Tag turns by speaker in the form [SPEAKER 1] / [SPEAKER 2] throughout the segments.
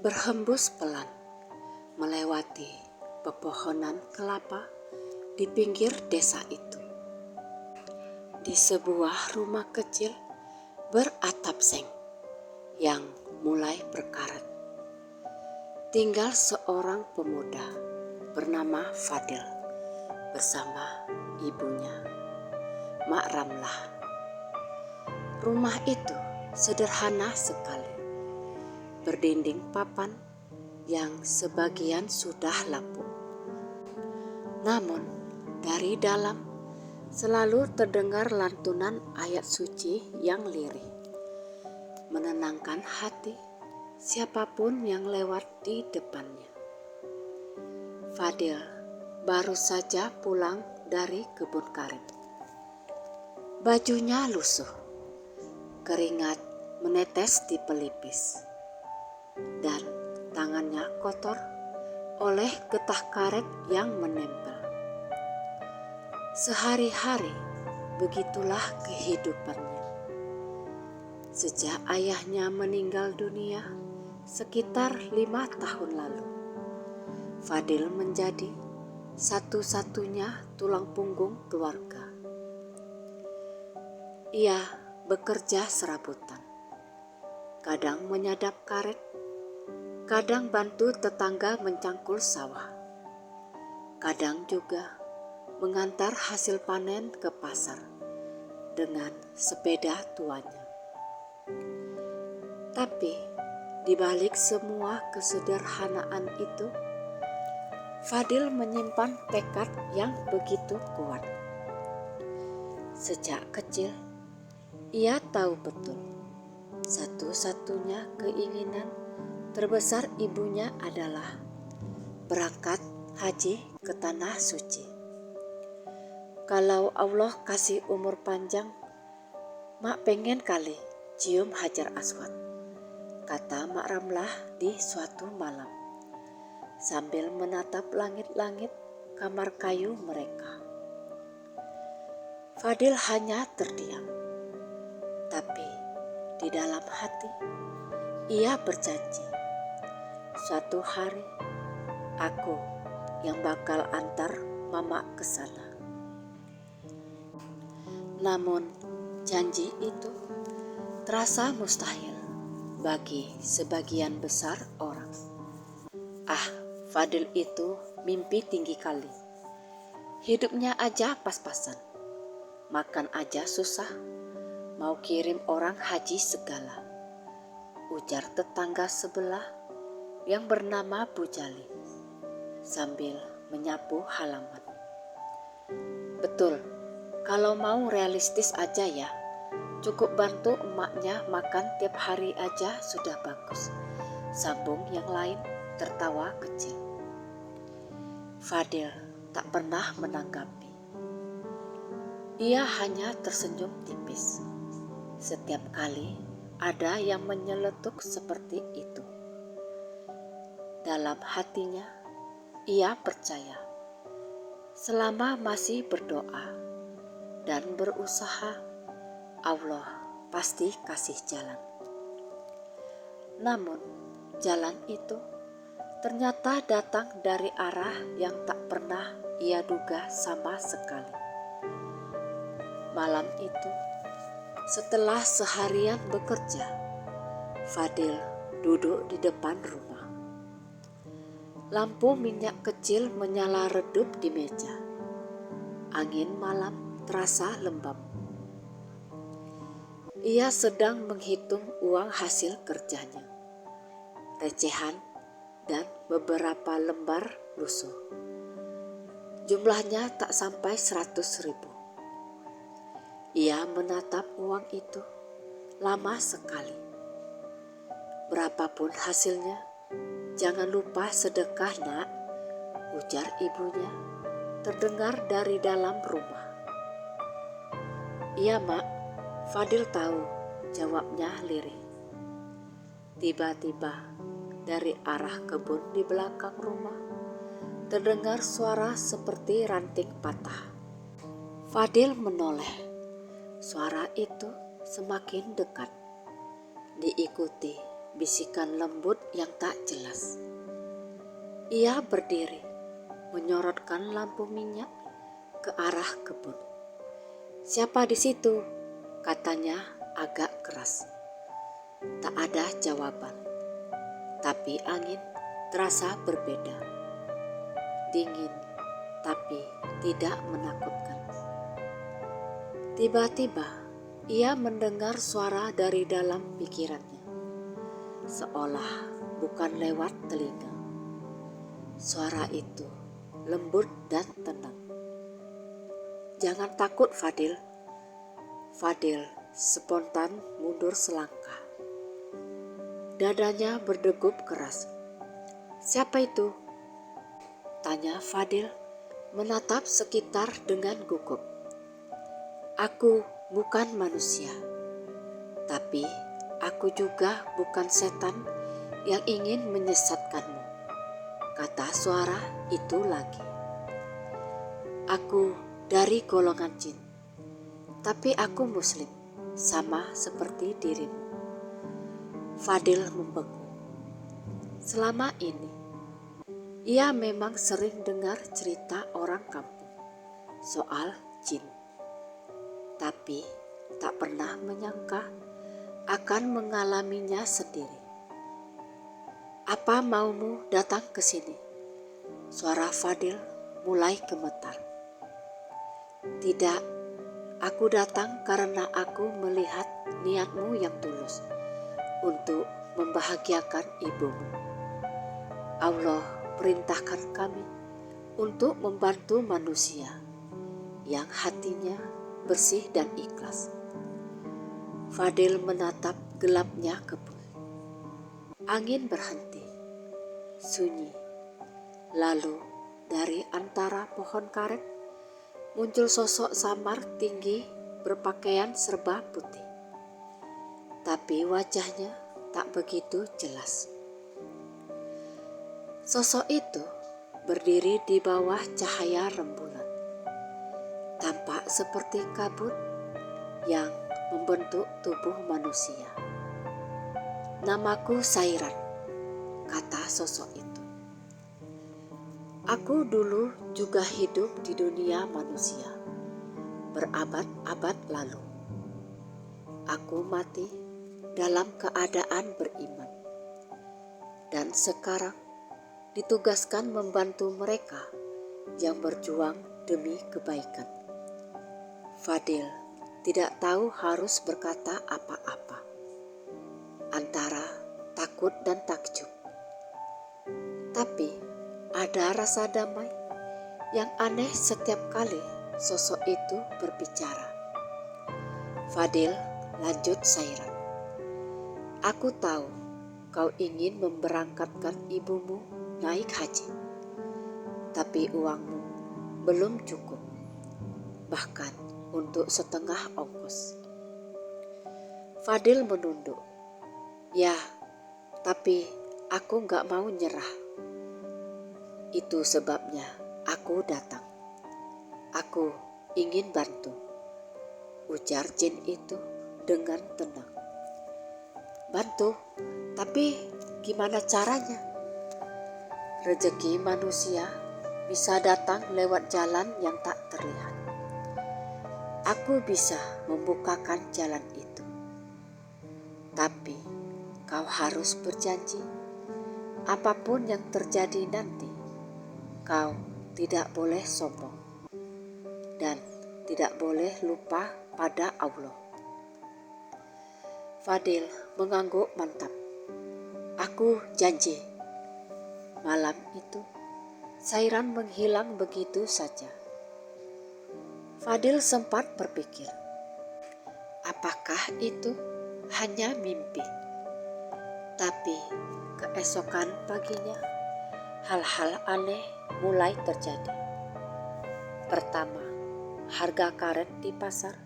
[SPEAKER 1] berhembus pelan melewati pepohonan kelapa di pinggir desa itu. Di sebuah rumah kecil beratap seng yang mulai berkarat, tinggal seorang pemuda bernama Fadil bersama ibunya, Mak Ramlah. Rumah itu sederhana sekali, berdinding papan yang sebagian sudah lapuk. Namun dari dalam selalu terdengar lantunan ayat suci yang lirih, menenangkan hati siapapun yang lewat di depannya. Fadil baru saja pulang dari kebun karet. Bajunya lusuh, keringat menetes di pelipis, dan tangannya kotor oleh getah karet yang menempel. Sehari-hari begitulah kehidupannya. Sejak ayahnya meninggal dunia sekitar 5 tahun lalu, Fadil menjadi satu-satunya tulang punggung keluarga. Ia bekerja serabutan, kadang menyadap karet, kadang bantu tetangga mencangkul sawah, kadang juga mengantar hasil panen ke pasar dengan sepeda tuanya. Tapi di balik semua kesederhanaan itu, Fadil menyimpan tekad yang begitu kuat. Sejak kecil, ia tahu betul satu-satunya keinginan terbesar ibunya adalah berangkat haji ke Tanah Suci. Kalau Allah kasih umur panjang, Mak pengen kali cium Hajar Aswad, kata Mak Ramlah di suatu malam, sambil menatap langit-langit kamar kayu mereka. Fadil hanya terdiam, tapi di dalam hati ia berjanji, suatu hari aku yang bakal antar Mama ke sana. Namun janji itu terasa mustahil bagi sebagian besar orang. Fadil itu mimpi tinggi kali. Hidupnya aja pas-pasan, makan aja susah, mau kirim orang haji segala, ujar tetangga sebelah yang bernama Bu Jali sambil menyapu halaman. Betul, kalau mau realistis aja ya, cukup bantu emaknya makan tiap hari aja sudah bagus, sambung yang lain tertawa kecil. Fadil tak pernah menanggapi. Ia hanya tersenyum tipis setiap kali ada yang menyeletuk seperti itu. Dalam hatinya, ia percaya selama masih berdoa dan berusaha, Allah pasti kasih jalan. Namun jalan itu ternyata datang dari arah yang tak pernah ia duga sama sekali. Malam itu, setelah seharian bekerja, Fadil duduk di depan rumah. Lampu minyak kecil menyala redup di meja. Angin malam terasa lembab. Ia sedang menghitung uang hasil kerjanya, recehan dan beberapa lembar lusuh. Jumlahnya tak sampai 100.000. Ia menatap uang itu lama sekali. Berapapun hasilnya, jangan lupa sedekah, Nak, ujar ibunya terdengar dari dalam rumah. Iya, Mak, Fadil tahu, jawabnya lirih. Tiba-tiba dari arah kebun di belakang rumah terdengar suara seperti ranting patah. Fadil menoleh. Suara itu semakin dekat, diikuti bisikan lembut yang tak jelas. Ia berdiri, menyorotkan lampu minyak ke arah kebun. "Siapa di situ?" katanya agak keras. Tak ada jawaban, tapi angin terasa berbeda. Dingin, tapi tidak menakutkan. Tiba-tiba, ia mendengar suara dari dalam pikirannya, seolah bukan lewat telinga. Suara itu lembut dan tenang. "Jangan takut, Fadil." Fadil spontan mundur selangkah. Dadanya berdegup keras. "Siapa itu?" tanya Fadil, menatap sekitar dengan gugup. "Aku bukan manusia, tapi aku juga bukan setan yang ingin menyesatkanmu," kata suara itu lagi. "Aku dari golongan jin, tapi aku muslim, sama seperti dirimu." Fadil membeku. Selama ini, ia memang sering dengar cerita orang kampung soal jin, tapi tak pernah menyangka akan mengalaminya sendiri. "Apa maumu datang ke sini?" Suara Fadil mulai gemetar. "Tidak, aku datang karena aku melihat niatmu yang tulus untuk membahagiakan ibumu. Allah perintahkan kami untuk membantu manusia yang hatinya bersih dan ikhlas." Fadil menatap gelapnya kebun. Angin berhenti, sunyi. Lalu dari antara pohon karet muncul sosok samar tinggi berpakaian serba putih. Tapi wajahnya tak begitu jelas. Sosok itu berdiri di bawah cahaya rembulan, tampak seperti kabut yang membentuk tubuh manusia. "Namaku Sairan," kata sosok itu. "Aku dulu juga hidup di dunia manusia berabad-abad lalu. Aku mati dalam keadaan beriman, dan sekarang ditugaskan membantu mereka yang berjuang demi kebaikan." Fadil tidak tahu harus berkata apa-apa, antara takut dan takjub. Tapi ada rasa damai yang aneh setiap kali sosok itu berbicara. "Fadil," lanjut Sairan, "aku tahu kau ingin memberangkatkan ibumu naik haji, tapi uangmu belum cukup, bahkan untuk setengah ongkos." Fadil menunduk. "Ya, tapi aku gak mau nyerah. Itu sebabnya aku datang. Aku ingin bantu," ujar jin itu dengan tenang. "Bantu? Tapi gimana caranya? Rezeki manusia bisa datang lewat jalan yang tak terlihat. Aku bisa membukakan jalan itu. Tapi kau harus berjanji, apapun yang terjadi nanti, kau tidak boleh sombong dan tidak boleh lupa pada Allah." Fadil mengangguk mantap. "Aku janji." Malam itu, Sairan menghilang begitu saja. Fadil sempat berpikir, apakah itu hanya mimpi? Tapi keesokan paginya, hal-hal aneh mulai terjadi. Pertama, harga karet di pasar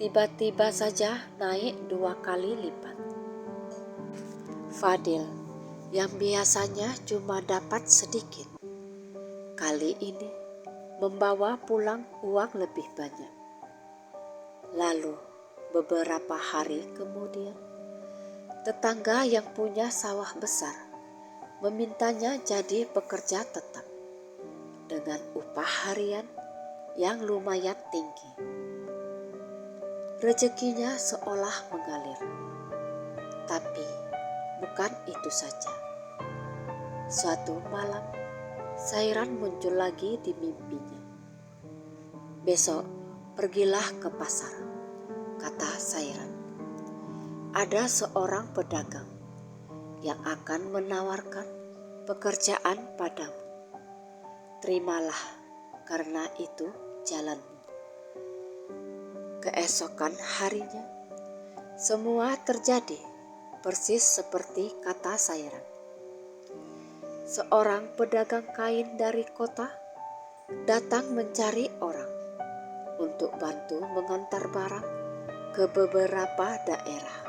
[SPEAKER 1] tiba-tiba saja naik 2 kali lipat. Fadil yang biasanya cuma dapat sedikit, kali ini membawa pulang uang lebih banyak. Lalu beberapa hari kemudian, Tetangga yang punya sawah besar memintanya jadi pekerja tetap dengan upah harian yang lumayan tinggi. Rezekinya seolah mengalir, tapi bukan itu saja. Suatu malam, Sairan muncul lagi di mimpinya. "Besok pergilah ke pasar," kata Sairan. "Ada seorang pedagang yang akan menawarkan pekerjaan padamu. Terimalah, karena itu jalanmu." Keesokan harinya, semua terjadi persis seperti kata Sairan. Seorang pedagang kain dari kota datang mencari orang untuk bantu mengantar barang ke beberapa daerah.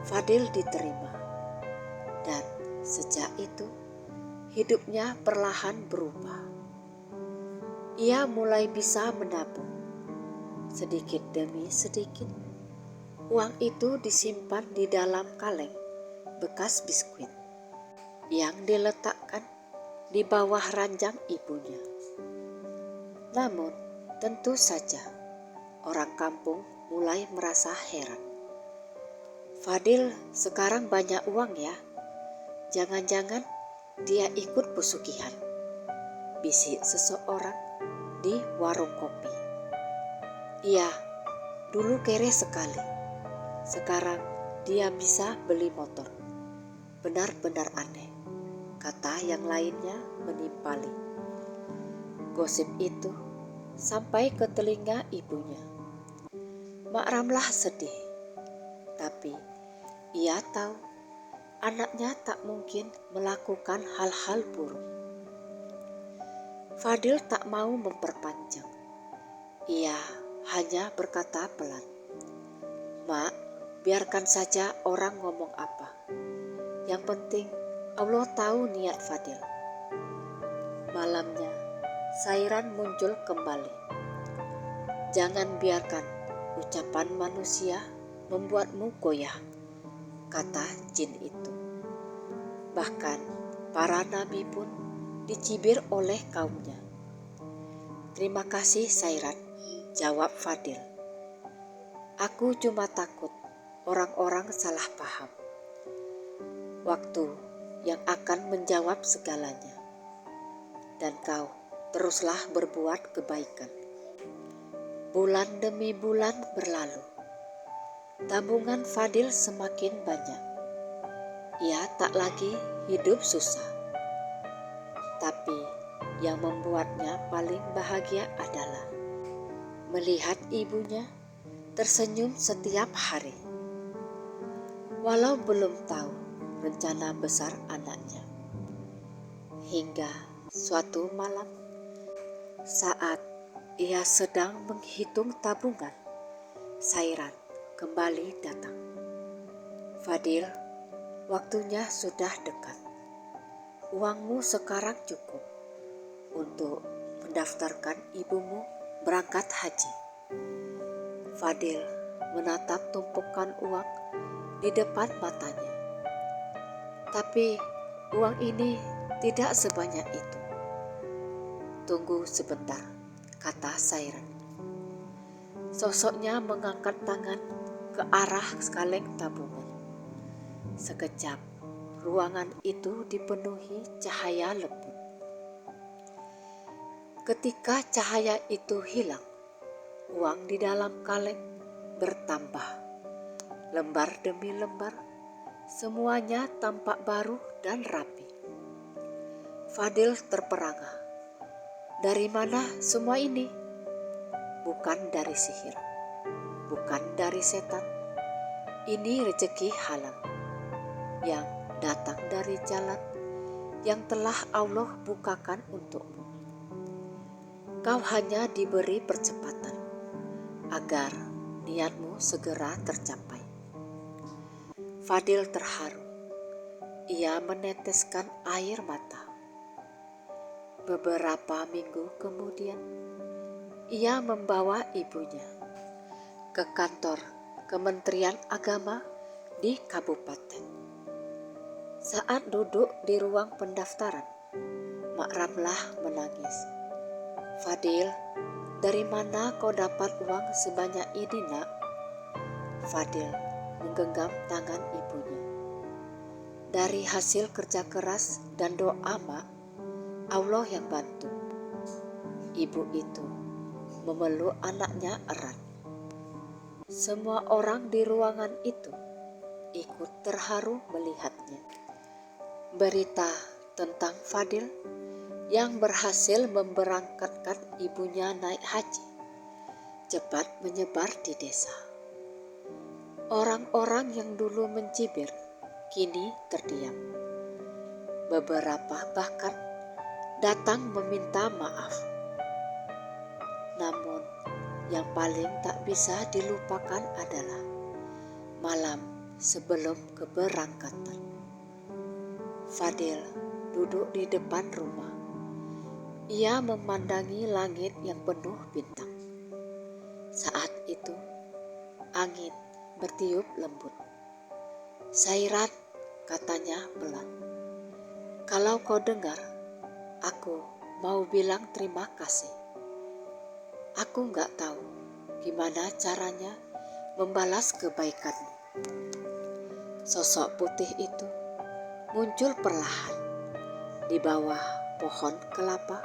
[SPEAKER 1] Fadil diterima, dan sejak itu hidupnya perlahan berubah. Ia mulai bisa menabung. Sedikit demi sedikit, uang itu disimpan di dalam kaleng bekas biskuit yang diletakkan di bawah ranjang ibunya. Namun, tentu saja orang kampung mulai merasa heran. "Fadil sekarang banyak uang ya? Jangan-jangan dia ikut pesugihan," bisik seseorang di warung kopi. "Iya, dulu kere sekali. Sekarang dia bisa beli motor. Benar-benar aneh," kata yang lainnya menimpali. Gosip itu sampai ke telinga ibunya. Mak Ramlah sedih, tapi ia tahu anaknya tak mungkin melakukan hal-hal buruk. Fadil tak mau memperpanjang. Ia hanya berkata pelan, "Mak, biarkan saja orang ngomong apa. Yang penting Allah tahu niat Fadil." Malamnya, Sairan muncul kembali. "Jangan biarkan ucapan manusia membuatmu goyah," kata jin itu. "Bahkan para nabi pun dicibir oleh kaumnya." "Terima kasih Sairan," jawab Fadil. "Aku cuma takut orang-orang salah paham. Waktu yang akan menjawab segalanya. Dan kau teruslah berbuat kebaikan." Bulan demi bulan berlalu. Tabungan Fadil semakin banyak. Ia tak lagi hidup susah. Tapi yang membuatnya paling bahagia adalah melihat ibunya tersenyum setiap hari. Walau belum tahu rencana besar anaknya. Hingga suatu malam, saat ia sedang menghitung tabungan, Sairan kembali datang. "Fadil, waktunya sudah dekat. Uangmu sekarang cukup untuk mendaftarkan ibumu berangkat haji." Fadil menatap tumpukan uang di depan matanya. "Tapi uang ini tidak sebanyak itu." "Tunggu sebentar," kata Sairan. Sosoknya mengangkat tangan ke arah kaleng tabungan. Sekejap, ruangan itu dipenuhi cahaya lembut. Ketika cahaya itu hilang, uang di dalam kaleng bertambah. Lembar demi lembar, semuanya tampak baru dan rapi. Fadil terperangah. Dari mana semua ini? Bukan dari sihir, bukan dari setan. Ini rezeki halal yang datang dari jalan yang telah Allah bukakan untukmu. Kau hanya diberi percepatan agar niatmu segera tercapai. Fadil terharu. Ia meneteskan air mata. Beberapa minggu kemudian, ia membawa ibunya ke kantor Kementerian Agama di kabupaten. Saat duduk di ruang pendaftaran, Mak Ramlah menangis. "Fadil, dari mana kau dapat uang sebanyak ini, Nak?" Fadil menggenggam tangan ibunya. "Dari hasil kerja keras dan doa, Mak. Allah yang bantu." Ibu itu memeluk anaknya erat. Semua orang di ruangan itu ikut terharu melihatnya. Berita tentang Fadil yang berhasil memberangkatkan ibunya naik haji cepat menyebar di desa. Orang-orang yang dulu mencibir kini terdiam. Beberapa bahkan datang meminta maaf. Namun yang paling tak bisa dilupakan adalah malam sebelum keberangkatan. Fadil duduk di depan rumah. Ia memandangi langit yang penuh bintang. Saat itu, angin bertiup lembut. "Sairat," katanya pelan, "kalau kau dengar, aku mau bilang terima kasih. Aku nggak tahu gimana caranya membalas kebaikanmu." Sosok putih itu muncul perlahan di bawah pohon kelapa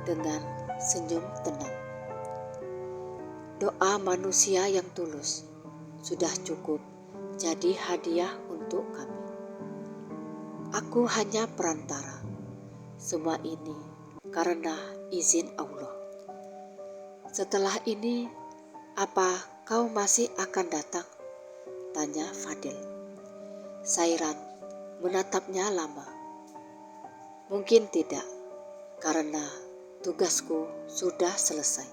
[SPEAKER 1] dengan senyum tenang. "Doa manusia yang tulus sudah cukup jadi hadiah untuk kami. Aku hanya perantara. Semua ini karena izin Allah. Setelah ini, apa kau masih akan datang?" tanya Fadil. Sairan menatapnya lama. "Mungkin tidak, karena tugasku sudah selesai.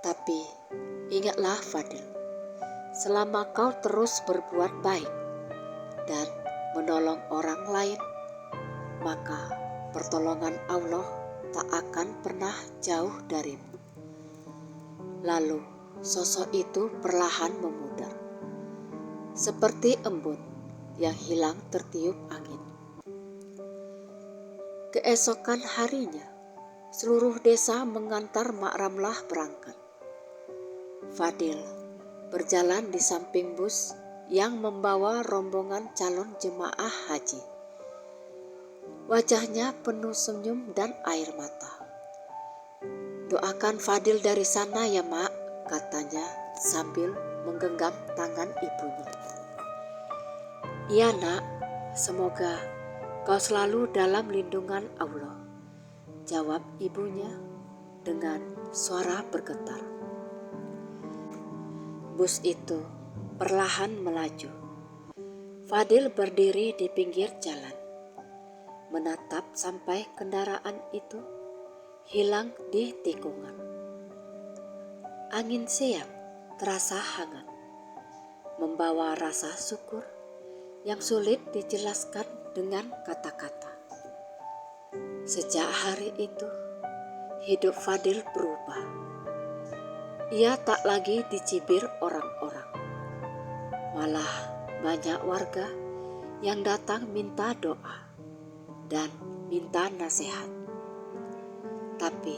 [SPEAKER 1] Tapi ingatlah Fadil, selama kau terus berbuat baik dan menolong orang lain, maka pertolongan Allah tak akan pernah jauh darimu." Lalu sosok itu perlahan memudar, seperti embun yang hilang tertiup angin. Keesokan harinya, seluruh desa mengantar Mak Ramlah berangkat. Fadil berjalan di samping bus yang membawa rombongan calon jemaah haji. Wajahnya penuh senyum dan air mata. "Doakan Fadil dari sana ya, Mak," katanya sambil menggenggam tangan ibunya. "Iya, Nak, semoga kau selalu dalam lindungan Allah," jawab ibunya dengan suara bergetar. Bus itu perlahan melaju. Fadil berdiri di pinggir jalan, menatap sampai kendaraan itu hilang di tikungan. Angin siang terasa hangat, membawa rasa syukur yang sulit dijelaskan dengan kata-kata. Sejak hari itu, hidup Fadil berubah. Ia tak lagi dicibir orang-orang. Malah banyak warga yang datang minta doa dan minta nasihat. Tapi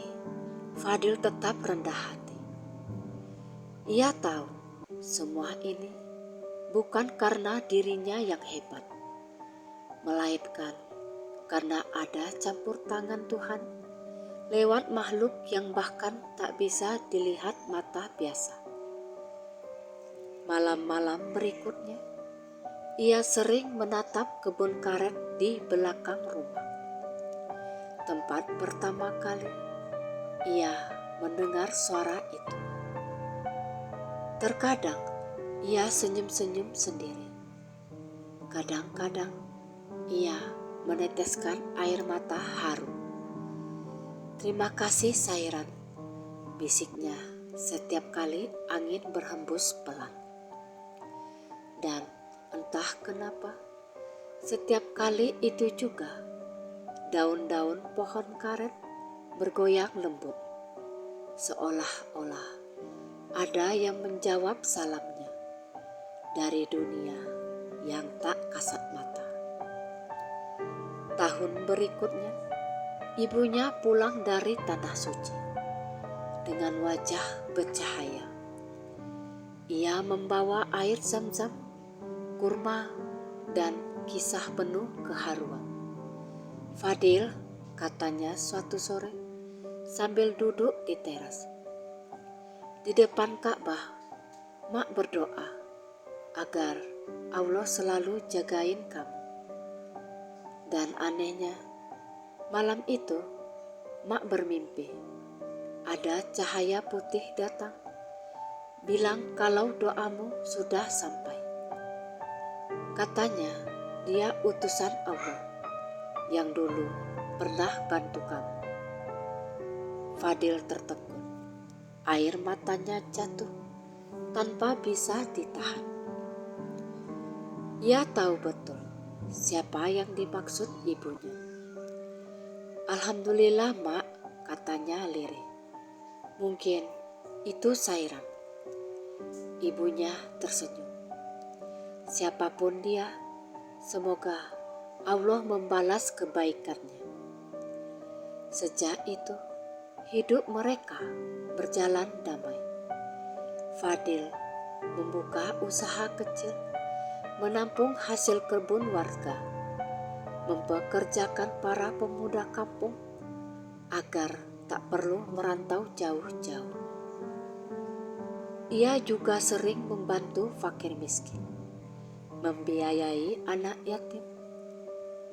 [SPEAKER 1] Fadil tetap rendah hati. Ia tahu semua ini bukan karena dirinya yang hebat, melainkan karena ada campur tangan Tuhan lewat makhluk yang bahkan tak bisa dilihat mata biasa. Malam-malam berikutnya, ia sering menatap kebun karet di belakang rumah. Tempat pertama kali ia mendengar suara itu. Terkadang ia senyum-senyum sendiri. Kadang-kadang ia meneteskan air mata haru. "Terima kasih, Sairan," bisiknya setiap kali angin berhembus pelan. Dan entah kenapa, setiap kali itu juga daun-daun pohon karet bergoyang lembut, seolah-olah ada yang menjawab salamnya. dari dunia yang tak kasat mata. Tahun berikutnya, ibunya pulang dari tanah suci dengan wajah bercahaya. Ia membawa air zam-zam, kurma, dan kisah penuh keharuan. "Fadil," katanya suatu sore sambil duduk di teras. "Di depan Ka'bah, Mak berdoa agar Allah selalu jagain kamu." Dan anehnya, malam itu Mak bermimpi ada cahaya putih datang, bilang kalau doamu sudah sampai. Katanya dia utusan Allah yang dulu pernah bantu kamu. Fadil tertegun. Air matanya jatuh tanpa bisa ditahan. Ia tahu betul siapa yang dimaksud ibunya. "Alhamdulillah, Mak," katanya lirih. "Mungkin itu Sairam." Ibunya tersenyum. "Siapapun dia, semoga Allah membalas kebaikannya." Sejak itu, hidup mereka berjalan damai. Fadil membuka usaha kecil, menampung hasil kebun warga, mempekerjakan para pemuda kampung agar tak perlu merantau jauh-jauh. Ia juga sering membantu fakir miskin, membiayai anak yatim,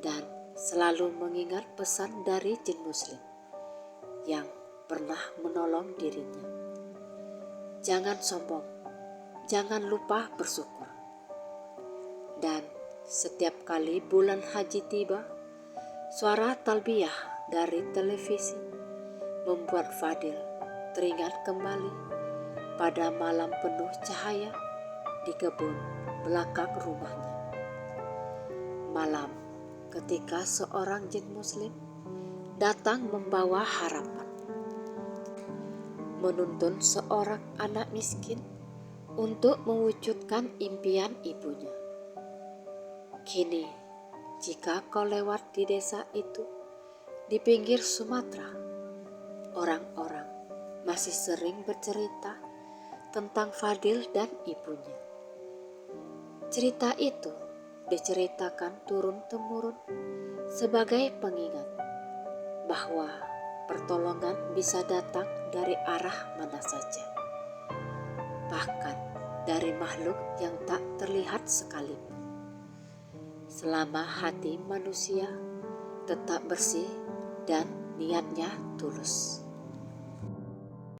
[SPEAKER 1] dan selalu mengingat pesan dari jin muslim yang pernah menolong dirinya. Jangan sombong, jangan lupa bersyukur. Dan setiap kali bulan haji tiba, suara talbiyah dari televisi membuat Fadil teringat kembali pada malam penuh cahaya di kebun belakang rumahnya. Malam ketika seorang jin muslim datang membawa harapan, menuntun seorang anak miskin untuk mewujudkan impian ibunya. "Kini, jika kau lewat di desa itu, di pinggir Sumatera, orang-orang masih sering bercerita tentang Fadil dan ibunya. Cerita itu diceritakan turun-temurun sebagai pengingat bahwa pertolongan bisa datang dari arah mana saja, bahkan dari makhluk yang tak terlihat sekalipun, selama hati manusia tetap bersih dan niatnya tulus."